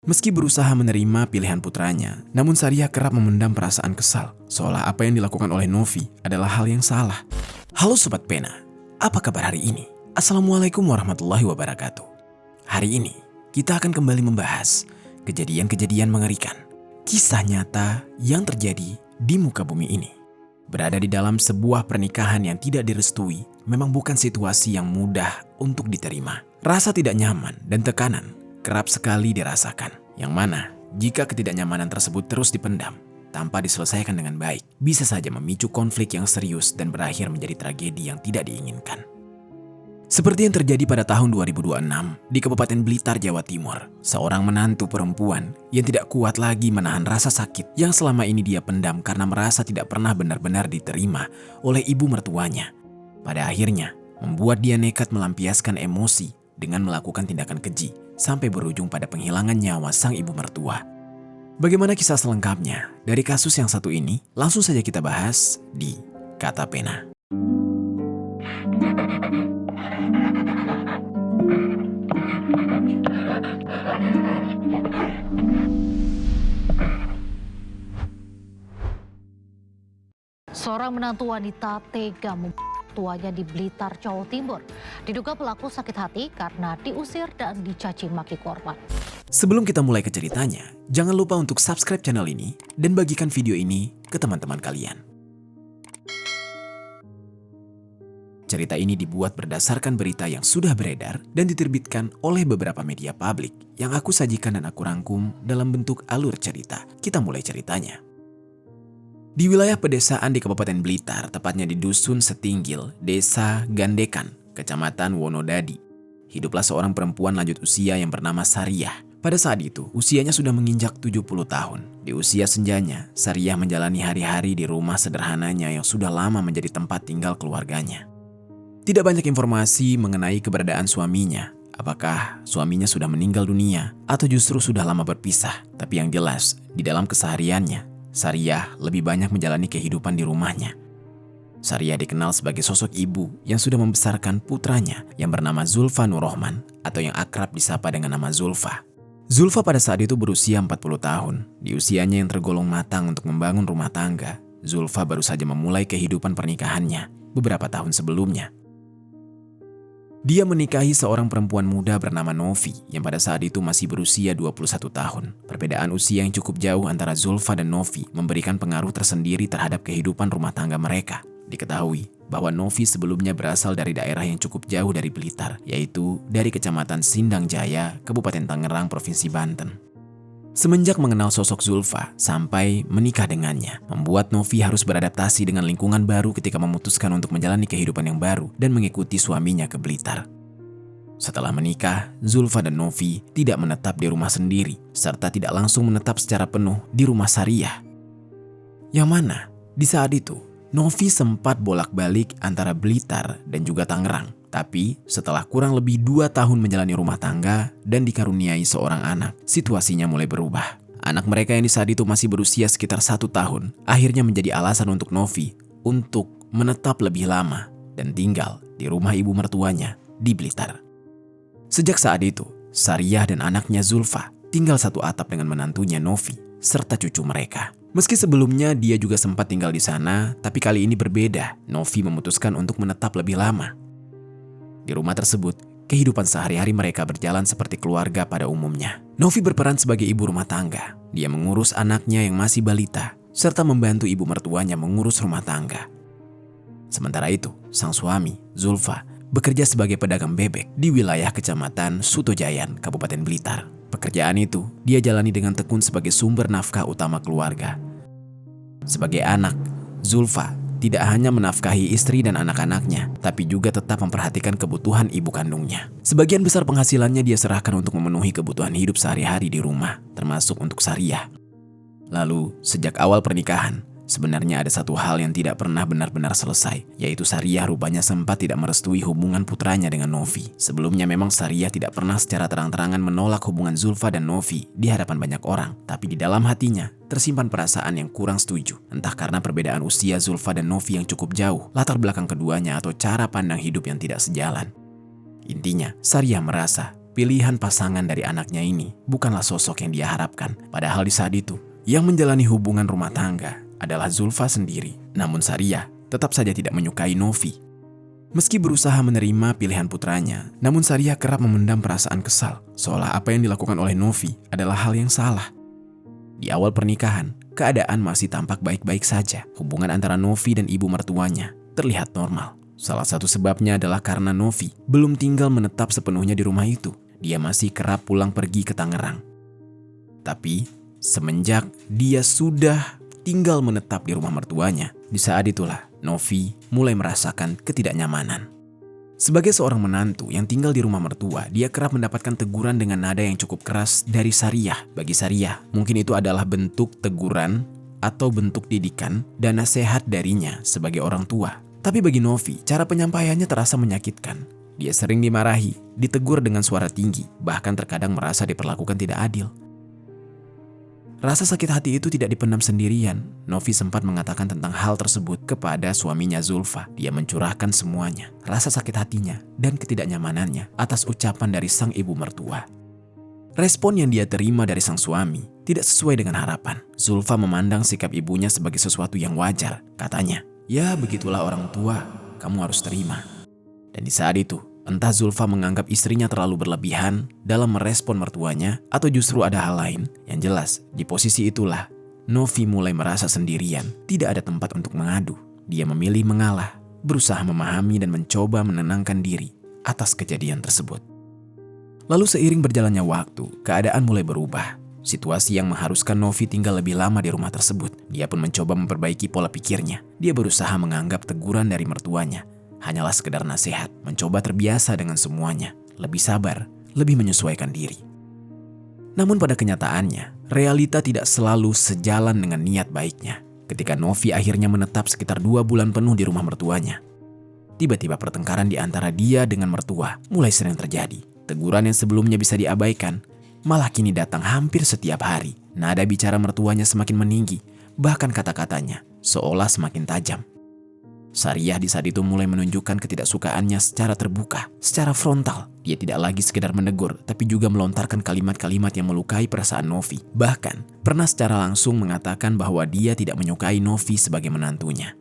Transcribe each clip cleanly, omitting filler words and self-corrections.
Meski berusaha menerima pilihan putranya, namun Sariah kerap memendam perasaan kesal, seolah apa yang dilakukan oleh Novi adalah hal yang salah. Halo Sobat Pena, apa kabar hari ini? Assalamualaikum warahmatullahi wabarakatuh. Hari ini, kita akan kembali membahas kejadian-kejadian mengerikan. Kisah nyata yang terjadi di muka bumi ini. Berada di dalam sebuah pernikahan yang tidak direstui memang bukan situasi yang mudah untuk diterima. Rasa tidak nyaman dan tekanan kerap sekali dirasakan, yang mana jika ketidaknyamanan tersebut terus dipendam tanpa diselesaikan dengan baik, bisa saja memicu konflik yang serius dan berakhir menjadi tragedi yang tidak diinginkan. Seperti yang terjadi pada tahun 2026 di Kabupaten Blitar, Jawa Timur, seorang menantu perempuan yang tidak kuat lagi menahan rasa sakit yang selama ini dia pendam karena merasa tidak pernah benar-benar diterima oleh ibu mertuanya. Pada akhirnya, membuat dia nekat melampiaskan emosi dengan melakukan tindakan keji sampai berujung pada penghilangan nyawa sang ibu mertua. Bagaimana kisah selengkapnya dari kasus yang satu ini? Langsung saja kita bahas di Kata Pena. Seorang menantu wanita tega membunuh tuanya di Blitar, Jawa Timur. Diduga pelaku sakit hati karena diusir dan dicaci maki korban. Sebelum kita mulai ke ceritanya, jangan lupa untuk subscribe channel ini dan bagikan video ini ke teman-teman kalian. Cerita ini dibuat berdasarkan berita yang sudah beredar dan diterbitkan oleh beberapa media publik yang aku sajikan dan aku rangkum dalam bentuk alur cerita. Kita mulai ceritanya. Di wilayah pedesaan di Kabupaten Blitar, tepatnya di Dusun Setinggil, Desa Gandekan, Kecamatan Wonodadi, hiduplah seorang perempuan lanjut usia yang bernama Sariah. Pada saat itu, usianya sudah menginjak 70 tahun. Di usia senjanya, Sariah menjalani hari-hari di rumah sederhananya yang sudah lama menjadi tempat tinggal keluarganya. Tidak banyak informasi mengenai keberadaan suaminya. Apakah suaminya sudah meninggal dunia atau justru sudah lama berpisah? Tapi yang jelas, di dalam kesehariannya, Sariah lebih banyak menjalani kehidupan di rumahnya. Sariah dikenal sebagai sosok ibu yang sudah membesarkan putranya yang bernama Zulfa Nurrohman atau yang akrab disapa dengan nama Zulfa. Zulfa pada saat itu berusia 40 tahun. Di usianya yang tergolong matang untuk membangun rumah tangga, Zulfa baru saja memulai kehidupan pernikahannya beberapa tahun sebelumnya. Dia menikahi seorang perempuan muda bernama Novi yang pada saat itu masih berusia 21 tahun. Perbedaan usia yang cukup jauh antara Zulfa dan Novi memberikan pengaruh tersendiri terhadap kehidupan rumah tangga mereka. Diketahui bahwa Novi sebelumnya berasal dari daerah yang cukup jauh dari Blitar, yaitu dari Kecamatan Sindang Jaya, Kabupaten Tangerang, Provinsi Banten. Semenjak mengenal sosok Zulfa sampai menikah dengannya, membuat Novi harus beradaptasi dengan lingkungan baru ketika memutuskan untuk menjalani kehidupan yang baru dan mengikuti suaminya ke Blitar. Setelah menikah, Zulfa dan Novi tidak menetap di rumah sendiri, serta tidak langsung menetap secara penuh di rumah Sariah. Yang mana, di saat itu, Novi sempat bolak-balik antara Blitar dan juga Tangerang. Tapi setelah kurang lebih 2 tahun menjalani rumah tangga dan dikaruniai seorang anak, situasinya mulai berubah. Anak mereka yang di saat itu masih berusia sekitar 1 tahun, akhirnya menjadi alasan untuk Novi untuk menetap lebih lama dan tinggal di rumah ibu mertuanya di Blitar. Sejak saat itu, Sariah dan anaknya Zulfa tinggal satu atap dengan menantunya Novi serta cucu mereka. Meski sebelumnya dia juga sempat tinggal di sana, tapi kali ini berbeda. Novi memutuskan untuk menetap lebih lama. Di rumah tersebut, kehidupan sehari-hari mereka berjalan seperti keluarga pada umumnya. Novi berperan sebagai ibu rumah tangga. Dia mengurus anaknya yang masih balita, serta membantu ibu mertuanya mengurus rumah tangga. Sementara itu, sang suami, Zulfa, bekerja sebagai pedagang bebek di wilayah Kecamatan Sutojayan, Kabupaten Blitar. Pekerjaan itu dia jalani dengan tekun sebagai sumber nafkah utama keluarga. Sebagai anak, Zulfa tidak hanya menafkahi istri dan anak-anaknya, tapi juga tetap memperhatikan kebutuhan ibu kandungnya. Sebagian besar penghasilannya dia serahkan untuk memenuhi kebutuhan hidup sehari-hari di rumah, termasuk untuk Sariah. Lalu, sejak awal pernikahan, sebenarnya ada satu hal yang tidak pernah benar-benar selesai, yaitu Sariah rupanya sempat tidak merestui hubungan putranya dengan Novi. Sebelumnya memang Sariah tidak pernah secara terang-terangan menolak hubungan Zulfa dan Novi di hadapan banyak orang, tapi di dalam hatinya tersimpan perasaan yang kurang setuju, entah karena perbedaan usia Zulfa dan Novi yang cukup jauh, latar belakang keduanya atau cara pandang hidup yang tidak sejalan. Intinya, Sariah merasa pilihan pasangan dari anaknya ini bukanlah sosok yang dia harapkan. Padahal di saat itu, yang menjalani hubungan rumah tangga adalah Zulfa sendiri. Namun Sariah tetap saja tidak menyukai Novi. Meski berusaha menerima pilihan putranya, namun Sariah kerap memendam perasaan kesal, seolah apa yang dilakukan oleh Novi adalah hal yang salah. Di awal pernikahan, keadaan masih tampak baik-baik saja. Hubungan antara Novi dan ibu mertuanya terlihat normal. Salah satu sebabnya adalah karena Novi belum tinggal menetap sepenuhnya di rumah itu. Dia masih kerap pulang pergi ke Tangerang. Tapi, semenjak dia sudah tinggal menetap di rumah mertuanya, di saat itulah Novi mulai merasakan ketidaknyamanan. Sebagai seorang menantu yang tinggal di rumah mertua, dia kerap mendapatkan teguran dengan nada yang cukup keras dari Sariah. Bagi Sariah, mungkin itu adalah bentuk teguran atau bentuk didikan dan nasihat darinya sebagai orang tua. Tapi bagi Novi, cara penyampaiannya terasa menyakitkan. Dia sering dimarahi, ditegur dengan suara tinggi, bahkan terkadang merasa diperlakukan tidak adil. Rasa sakit hati itu tidak dipendam sendirian. Novi sempat mengatakan tentang hal tersebut kepada suaminya Zulfa. Dia mencurahkan semuanya, rasa sakit hatinya dan ketidaknyamanannya atas ucapan dari sang ibu mertua. Respon yang dia terima dari sang suami tidak sesuai dengan harapan. Zulfa memandang sikap ibunya sebagai sesuatu yang wajar. Katanya, "Ya begitulah orang tua, kamu harus terima." Dan di saat itu, entah Zulfa menganggap istrinya terlalu berlebihan dalam merespon mertuanya atau justru ada hal lain. Yang jelas, di posisi itulah Novi mulai merasa sendirian, tidak ada tempat untuk mengadu. Dia memilih mengalah, berusaha memahami dan mencoba menenangkan diri atas kejadian tersebut. Lalu seiring berjalannya waktu, keadaan mulai berubah. Situasi yang mengharuskan Novi tinggal lebih lama di rumah tersebut. Dia pun mencoba memperbaiki pola pikirnya. Dia berusaha menganggap teguran dari mertuanya hanyalah sekedar nasihat, mencoba terbiasa dengan semuanya, lebih sabar, lebih menyesuaikan diri. Namun pada kenyataannya, realita tidak selalu sejalan dengan niat baiknya. Ketika Novi akhirnya menetap sekitar 2 bulan penuh di rumah mertuanya, tiba-tiba pertengkaran di antara dia dengan mertua mulai sering terjadi. Teguran yang sebelumnya bisa diabaikan, malah kini datang hampir setiap hari. Nada bicara mertuanya semakin meninggi, bahkan kata-katanya seolah semakin tajam. Sariah di saat itu mulai menunjukkan ketidaksukaannya secara terbuka, secara frontal. Dia tidak lagi sekedar menegur, tapi juga melontarkan kalimat-kalimat yang melukai perasaan Novi. Bahkan, pernah secara langsung mengatakan bahwa dia tidak menyukai Novi sebagai menantunya.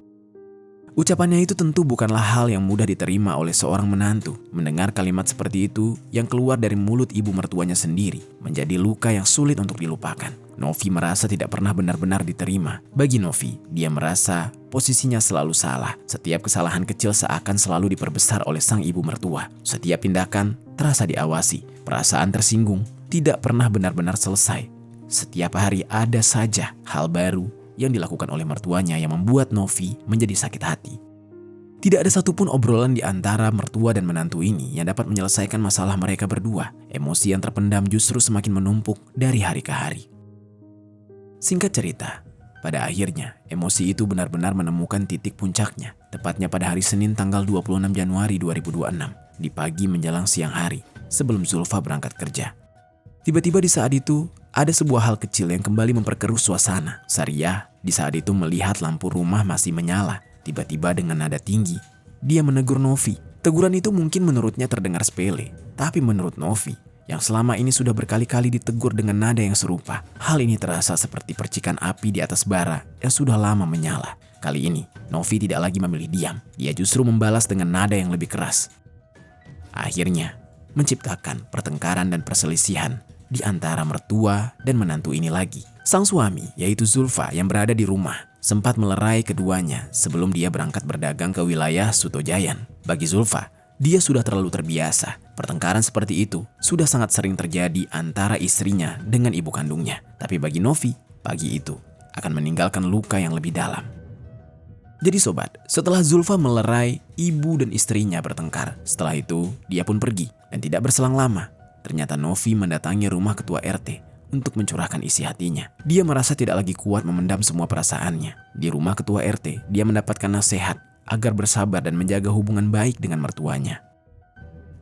Ucapannya itu tentu bukanlah hal yang mudah diterima oleh seorang menantu. Mendengar kalimat seperti itu yang keluar dari mulut ibu mertuanya sendiri menjadi luka yang sulit untuk dilupakan. Novi merasa tidak pernah benar-benar diterima. Bagi Novi, dia merasa posisinya selalu salah. Setiap kesalahan kecil seakan selalu diperbesar oleh sang ibu mertua. Setiap tindakan terasa diawasi. Perasaan tersinggung tidak pernah benar-benar selesai. Setiap hari ada saja hal baru yang dilakukan oleh mertuanya yang membuat Novi menjadi sakit hati. Tidak ada satupun obrolan di antara mertua dan menantu ini yang dapat menyelesaikan masalah mereka berdua. Emosi yang terpendam justru semakin menumpuk dari hari ke hari. Singkat cerita, pada akhirnya emosi itu benar-benar menemukan titik puncaknya, tepatnya pada hari Senin tanggal 26 Januari 2026, di pagi menjelang siang hari, sebelum Zulfa berangkat kerja. Tiba-tiba di saat itu, ada sebuah hal kecil yang kembali memperkeruh suasana. Sariah di saat itu melihat lampu rumah masih menyala. Tiba-tiba dengan nada tinggi, dia menegur Novi. Teguran itu mungkin menurutnya terdengar sepele, tapi menurut Novi, yang selama ini sudah berkali-kali ditegur dengan nada yang serupa, hal ini terasa seperti percikan api di atas bara yang sudah lama menyala. Kali ini, Novi tidak lagi memilih diam. Dia justru membalas dengan nada yang lebih keras. Akhirnya, menciptakan pertengkaran dan perselisihan di antara mertua dan menantu ini lagi. Sang suami, yaitu Zulfa yang berada di rumah, sempat melerai keduanya sebelum dia berangkat berdagang ke wilayah Sutojayan. Bagi Zulfa, dia sudah terlalu terbiasa. Pertengkaran seperti itu sudah sangat sering terjadi antara istrinya dengan ibu kandungnya. Tapi bagi Novi, pagi itu akan meninggalkan luka yang lebih dalam. Jadi sobat, setelah Zulfa melerai ibu dan istrinya bertengkar, setelah itu dia pun pergi dan tidak berselang lama. Ternyata Novi mendatangi rumah ketua RT untuk mencurahkan isi hatinya. Dia merasa tidak lagi kuat memendam semua perasaannya. Di rumah ketua RT, dia mendapatkan nasihat agar bersabar dan menjaga hubungan baik dengan mertuanya.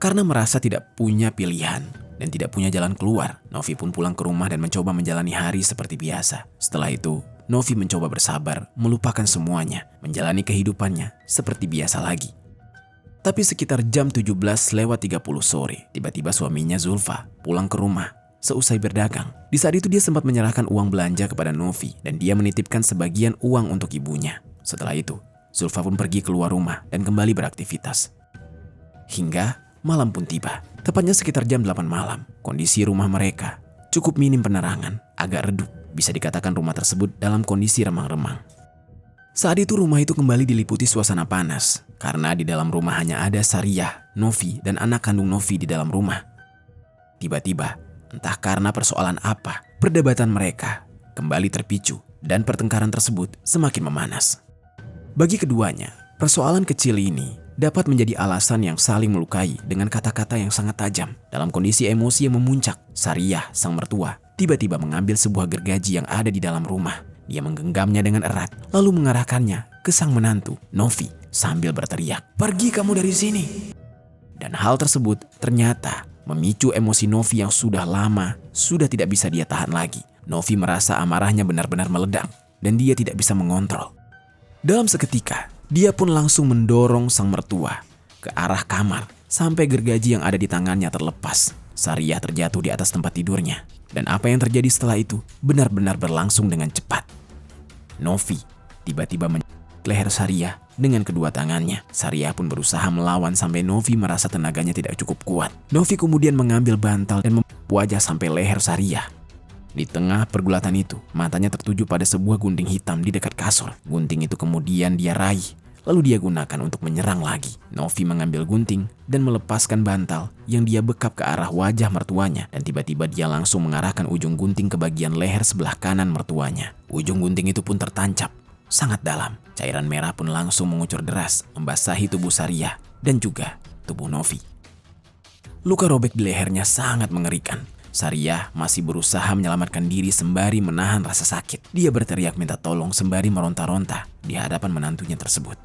Karena merasa tidak punya pilihan dan tidak punya jalan keluar, Novi pun pulang ke rumah dan mencoba menjalani hari seperti biasa. Setelah itu, Novi mencoba bersabar, melupakan semuanya, menjalani kehidupannya seperti biasa lagi. Tapi sekitar jam 17:30 sore, tiba-tiba suaminya Zulfa pulang ke rumah seusai berdagang. Di saat itu dia sempat menyerahkan uang belanja kepada Novi dan dia menitipkan sebagian uang untuk ibunya. Setelah itu, Zulfa pun pergi keluar rumah dan kembali beraktivitas. Hingga malam pun tiba. Tepatnya sekitar jam 8 malam, kondisi rumah mereka cukup minim penerangan, agak redup. Bisa dikatakan rumah tersebut dalam kondisi remang-remang. Saat itu rumah itu kembali diliputi suasana panas karena di dalam rumah hanya ada Sariyah, Novi, dan anak kandung Novi di dalam rumah. Tiba-tiba, entah karena persoalan apa, perdebatan mereka kembali terpicu dan pertengkaran tersebut semakin memanas. Bagi keduanya, persoalan kecil ini dapat menjadi alasan yang saling melukai dengan kata-kata yang sangat tajam. Dalam kondisi emosi yang memuncak, Sariyah, sang mertua, tiba-tiba mengambil sebuah gergaji yang ada di dalam rumah. Dia menggenggamnya dengan erat, lalu mengarahkannya ke sang menantu, Novi, sambil berteriak, "Pergi kamu dari sini!" Dan hal tersebut ternyata memicu emosi Novi yang sudah lama sudah tidak bisa dia tahan lagi. Novi merasa amarahnya benar-benar meledak dan dia tidak bisa mengontrol. Dalam seketika, dia pun langsung mendorong sang mertua ke arah kamar sampai gergaji yang ada di tangannya terlepas. Sariyah terjatuh di atas tempat tidurnya. Dan apa yang terjadi setelah itu benar-benar berlangsung dengan cepat. Novi tiba-tiba menyerang leher Sariyah dengan kedua tangannya. Sariyah pun berusaha melawan sampai Novi merasa tenaganya tidak cukup kuat. Novi kemudian mengambil bantal dan memukul wajah sampai leher Sariyah. Di tengah pergulatan itu, matanya tertuju pada sebuah gunting hitam di dekat kasur. Gunting itu kemudian dia raih, lalu dia gunakan untuk menyerang lagi. Novi mengambil gunting dan melepaskan bantal yang dia bekap ke arah wajah mertuanya. Dan tiba-tiba dia langsung mengarahkan ujung gunting ke bagian leher sebelah kanan mertuanya. Ujung gunting itu pun tertancap sangat dalam. Cairan merah pun langsung mengucur deras, membasahi tubuh Sariyah dan juga tubuh Novi. Luka robek di lehernya sangat mengerikan. Sariyah masih berusaha menyelamatkan diri sembari menahan rasa sakit. Dia berteriak minta tolong sembari meronta-ronta di hadapan menantunya tersebut.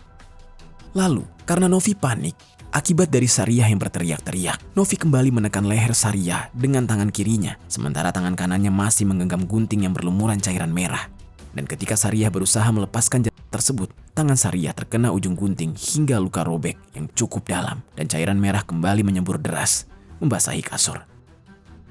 Lalu, karena Novi panik, akibat dari Sariyah yang berteriak-teriak, Novi kembali menekan leher Sariyah dengan tangan kirinya, sementara tangan kanannya masih menggenggam gunting yang berlumuran cairan merah. Dan ketika Sariyah berusaha melepaskan jarum tersebut, tangan Sariyah terkena ujung gunting hingga luka robek yang cukup dalam, dan cairan merah kembali menyembur deras, membasahi kasur.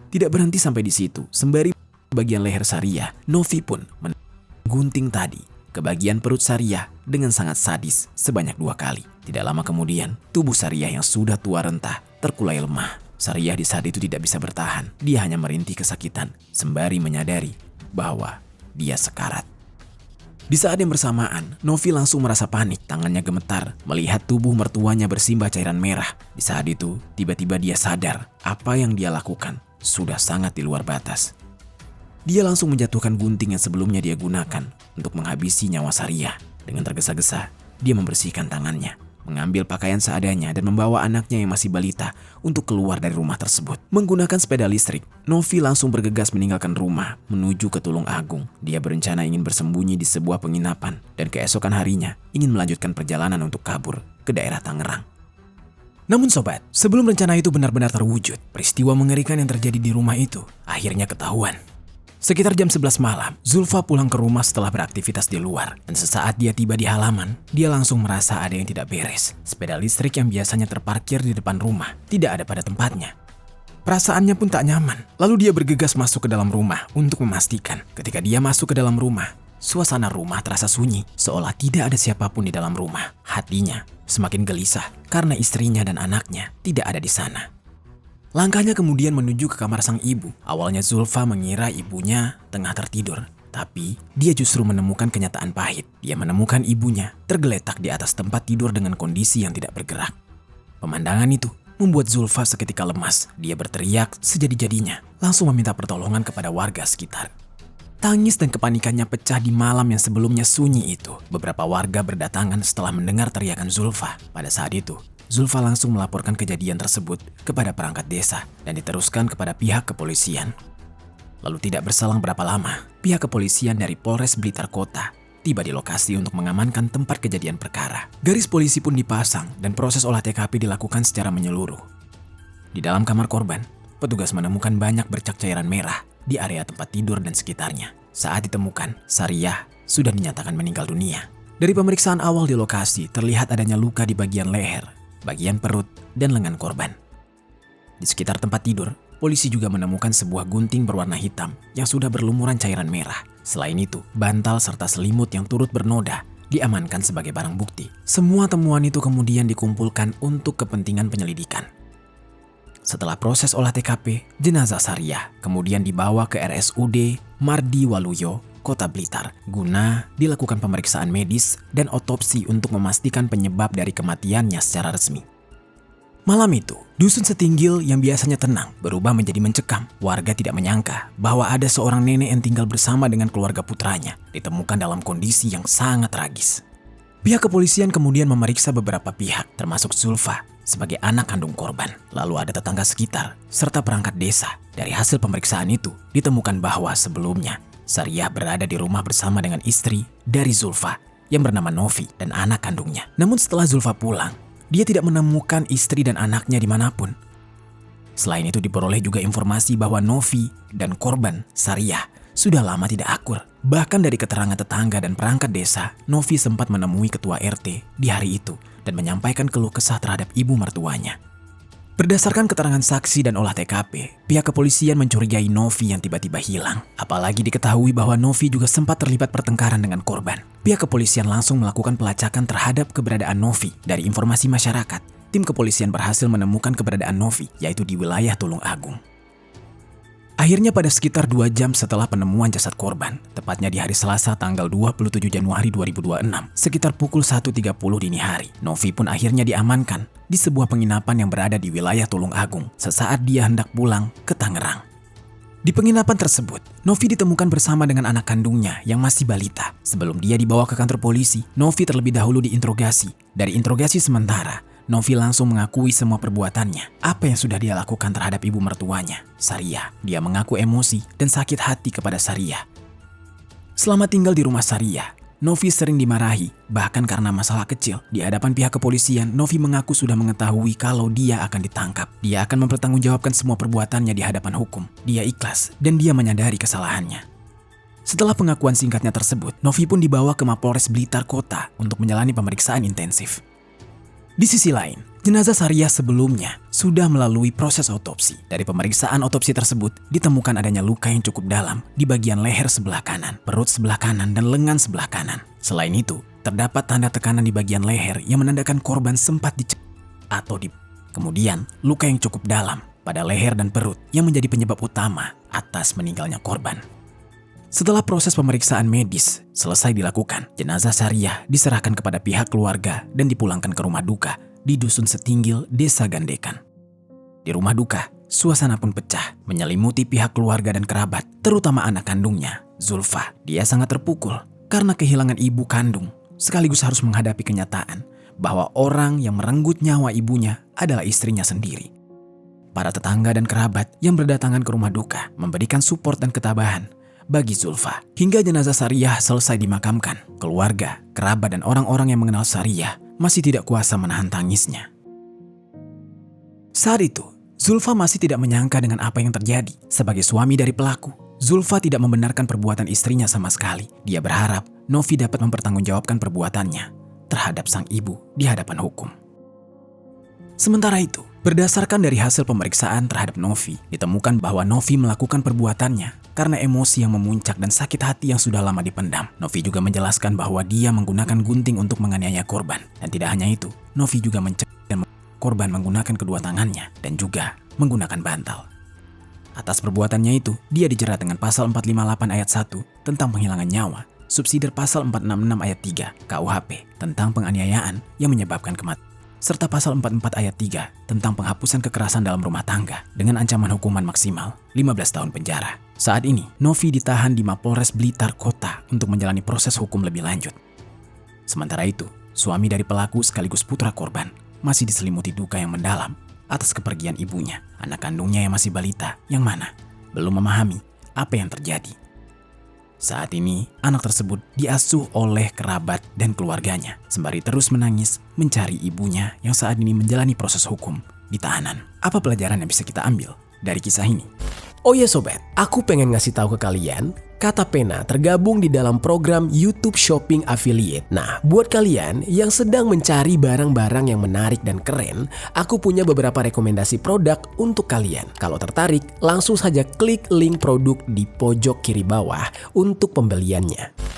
Tidak berhenti sampai di situ, sembari bagian leher Sariyah, Novi pun menggunting tadi ke bagian perut Sariyah dengan sangat sadis sebanyak 2 kali. Tidak lama kemudian, tubuh Sariyah yang sudah tua rentah terkulai lemah. Sariyah di saat itu tidak bisa bertahan. Dia hanya merintih kesakitan sembari menyadari bahwa dia sekarat. Di saat yang bersamaan, Novi langsung merasa panik. Tangannya gemetar melihat tubuh mertuanya bersimbah cairan merah. Di saat itu, tiba-tiba dia sadar apa yang dia lakukan sudah sangat di luar batas. Dia langsung menjatuhkan gunting yang sebelumnya dia gunakan untuk menghabisi nyawa Sariyah. Dengan tergesa-gesa, dia membersihkan tangannya, mengambil pakaian seadanya dan membawa anaknya yang masih balita untuk keluar dari rumah tersebut. Menggunakan sepeda listrik, Novi langsung bergegas meninggalkan rumah menuju ke Tulung Agung. Dia berencana ingin bersembunyi di sebuah penginapan dan keesokan harinya ingin melanjutkan perjalanan untuk kabur ke daerah Tangerang. Namun sobat, sebelum rencana itu benar-benar terwujud, peristiwa mengerikan yang terjadi di rumah itu akhirnya ketahuan. Sekitar jam 11 malam, Zulfa pulang ke rumah setelah beraktivitas di luar. Dan sesaat dia tiba di halaman, dia langsung merasa ada yang tidak beres. Sepeda listrik yang biasanya terparkir di depan rumah tidak ada pada tempatnya. Perasaannya pun tak nyaman. Lalu dia bergegas masuk ke dalam rumah untuk memastikan. Ketika dia masuk ke dalam rumah, suasana rumah terasa sunyi, seolah tidak ada siapapun di dalam rumah. Hatinya semakin gelisah karena istrinya dan anaknya tidak ada di sana. Langkahnya kemudian menuju ke kamar sang ibu. Awalnya Zulfa mengira ibunya tengah tertidur, tapi dia justru menemukan kenyataan pahit. Dia menemukan ibunya tergeletak di atas tempat tidur dengan kondisi yang tidak bergerak. Pemandangan itu membuat Zulfa seketika lemas. Dia berteriak sejadi-jadinya, langsung meminta pertolongan kepada warga sekitar. Tangis dan kepanikannya pecah di malam yang sebelumnya sunyi itu. Beberapa warga berdatangan setelah mendengar teriakan Zulfa. Pada saat itu, Zulfa langsung melaporkan kejadian tersebut kepada perangkat desa dan diteruskan kepada pihak kepolisian. Lalu tidak berselang berapa lama, pihak kepolisian dari Polres Blitar Kota tiba di lokasi untuk mengamankan tempat kejadian perkara. Garis polisi pun dipasang dan proses olah TKP dilakukan secara menyeluruh. Di dalam kamar korban, petugas menemukan banyak bercak cairan merah di area tempat tidur dan sekitarnya. Saat ditemukan, Sariyah sudah dinyatakan meninggal dunia. Dari pemeriksaan awal di lokasi, terlihat adanya luka di bagian leher bagian perut, dan lengan korban. Di sekitar tempat tidur, polisi juga menemukan sebuah gunting berwarna hitam yang sudah berlumuran cairan merah. Selain itu, bantal serta selimut yang turut bernoda diamankan sebagai barang bukti. Semua temuan itu kemudian dikumpulkan untuk kepentingan penyelidikan. Setelah proses olah TKP, jenazah Sariah kemudian dibawa ke RSUD Mardi Waluyo, Kota Blitar, guna dilakukan pemeriksaan medis dan otopsi untuk memastikan penyebab dari kematiannya secara resmi. Malam itu, dusun Setinggil yang biasanya tenang berubah menjadi mencekam. Warga tidak menyangka bahwa ada seorang nenek yang tinggal bersama dengan keluarga putranya ditemukan dalam kondisi yang sangat tragis. Pihak kepolisian kemudian memeriksa beberapa pihak, termasuk Zulfa sebagai anak kandung korban. Lalu ada tetangga sekitar serta perangkat desa. Dari hasil pemeriksaan itu, ditemukan bahwa sebelumnya Sariah berada di rumah bersama dengan istri dari Zulfa yang bernama Novi dan anak kandungnya. Namun setelah Zulfa pulang, dia tidak menemukan istri dan anaknya dimanapun. Selain itu diperoleh juga informasi bahwa Novi dan korban Sariah sudah lama tidak akur. Bahkan dari keterangan tetangga dan perangkat desa, Novi sempat menemui ketua RT di hari itu dan menyampaikan keluh kesah terhadap ibu mertuanya. Berdasarkan keterangan saksi dan olah TKP, pihak kepolisian mencurigai Novi yang tiba-tiba hilang. Apalagi diketahui bahwa Novi juga sempat terlibat pertengkaran dengan korban. Pihak kepolisian langsung melakukan pelacakan terhadap keberadaan Novi. Dari informasi masyarakat, tim kepolisian berhasil menemukan keberadaan Novi, yaitu di wilayah Tulung Agung. Akhirnya pada sekitar 2 jam setelah penemuan jasad korban, tepatnya di hari Selasa tanggal 27 Januari 2026, sekitar pukul 1.30 dini hari, Novi pun akhirnya diamankan di sebuah penginapan yang berada di wilayah Tulung Agung sesaat dia hendak pulang ke Tangerang. Di penginapan tersebut, Novi ditemukan bersama dengan anak kandungnya yang masih balita. Sebelum dia dibawa ke kantor polisi, Novi terlebih dahulu diinterogasi. Dari interogasi sementara, Novi langsung mengakui semua perbuatannya. Apa yang sudah dia lakukan terhadap ibu mertuanya, Sariah. Dia mengaku emosi dan sakit hati kepada Sariah. Selama tinggal di rumah Sariah, Novi sering dimarahi, bahkan karena masalah kecil. Di hadapan pihak kepolisian, Novi mengaku sudah mengetahui kalau dia akan ditangkap. Dia akan mempertanggungjawabkan semua perbuatannya di hadapan hukum. Dia ikhlas dan dia menyadari kesalahannya. Setelah pengakuan singkatnya tersebut, Novi pun dibawa ke Mapolres Blitar Kota untuk menjalani pemeriksaan intensif. Di sisi lain, jenazah Sariah sebelumnya sudah melalui proses otopsi. Dari pemeriksaan otopsi tersebut, ditemukan adanya luka yang cukup dalam di bagian leher sebelah kanan, perut sebelah kanan, dan lengan sebelah kanan. Selain itu, terdapat tanda tekanan di bagian leher yang menandakan korban sempat Kemudian, luka yang cukup dalam pada leher dan perut yang menjadi penyebab utama atas meninggalnya korban. Setelah proses pemeriksaan medis selesai dilakukan, jenazah Sariah diserahkan kepada pihak keluarga dan dipulangkan ke rumah duka di Dusun Setinggil, Desa Gandekan. Di rumah duka, suasana pun pecah, menyelimuti pihak keluarga dan kerabat, terutama anak kandungnya, Zulfa. Dia sangat terpukul karena kehilangan ibu kandung, sekaligus harus menghadapi kenyataan bahwa orang yang merenggut nyawa ibunya adalah istrinya sendiri. Para tetangga dan kerabat yang berdatangan ke rumah duka memberikan support dan ketabahan bagi Zulfa. Hingga jenazah Sariah selesai dimakamkan, keluarga, kerabat, dan orang-orang yang mengenal Sariah masih tidak kuasa menahan tangisnya. Saat itu, Zulfa masih tidak menyangka dengan apa yang terjadi. Sebagai suami dari pelaku, Zulfa tidak membenarkan perbuatan istrinya sama sekali. Dia berharap Novi dapat mempertanggungjawabkan perbuatannya terhadap sang ibu di hadapan hukum. Sementara itu, berdasarkan dari hasil pemeriksaan terhadap Novi, ditemukan bahwa Novi melakukan perbuatannya karena emosi yang memuncak dan sakit hati yang sudah lama dipendam. Novi juga menjelaskan bahwa dia menggunakan gunting untuk menganiaya korban. Dan tidak hanya itu, Novi juga mencekik korban menggunakan kedua tangannya dan juga menggunakan bantal. Atas perbuatannya itu, dia dijerat dengan pasal 458 ayat 1 tentang penghilangan nyawa, subsidiar pasal 466 ayat 3 KUHP tentang penganiayaan yang menyebabkan kematian, serta pasal 44 ayat 3 tentang penghapusan kekerasan dalam rumah tangga dengan ancaman hukuman maksimal 15 tahun penjara. Saat ini, Novi ditahan di Mapolres Blitar Kota untuk menjalani proses hukum lebih lanjut. Sementara itu, suami dari pelaku sekaligus putra korban masih diselimuti duka yang mendalam atas kepergian ibunya, anak kandungnya yang masih balita, yang mana belum memahami apa yang terjadi. Saat ini, anak tersebut diasuh oleh kerabat dan keluarganya, sembari terus menangis mencari ibunya yang saat ini menjalani proses hukum di tahanan. Apa pelajaran yang bisa kita ambil dari kisah ini? Oh ya sobat, aku pengen ngasih tahu ke kalian Kata Pena tergabung di dalam program YouTube Shopping Affiliate. Nah, buat kalian yang sedang mencari barang-barang yang menarik dan keren, aku punya beberapa rekomendasi produk untuk kalian. Kalau tertarik, langsung saja klik link produk di pojok kiri bawah untuk pembeliannya.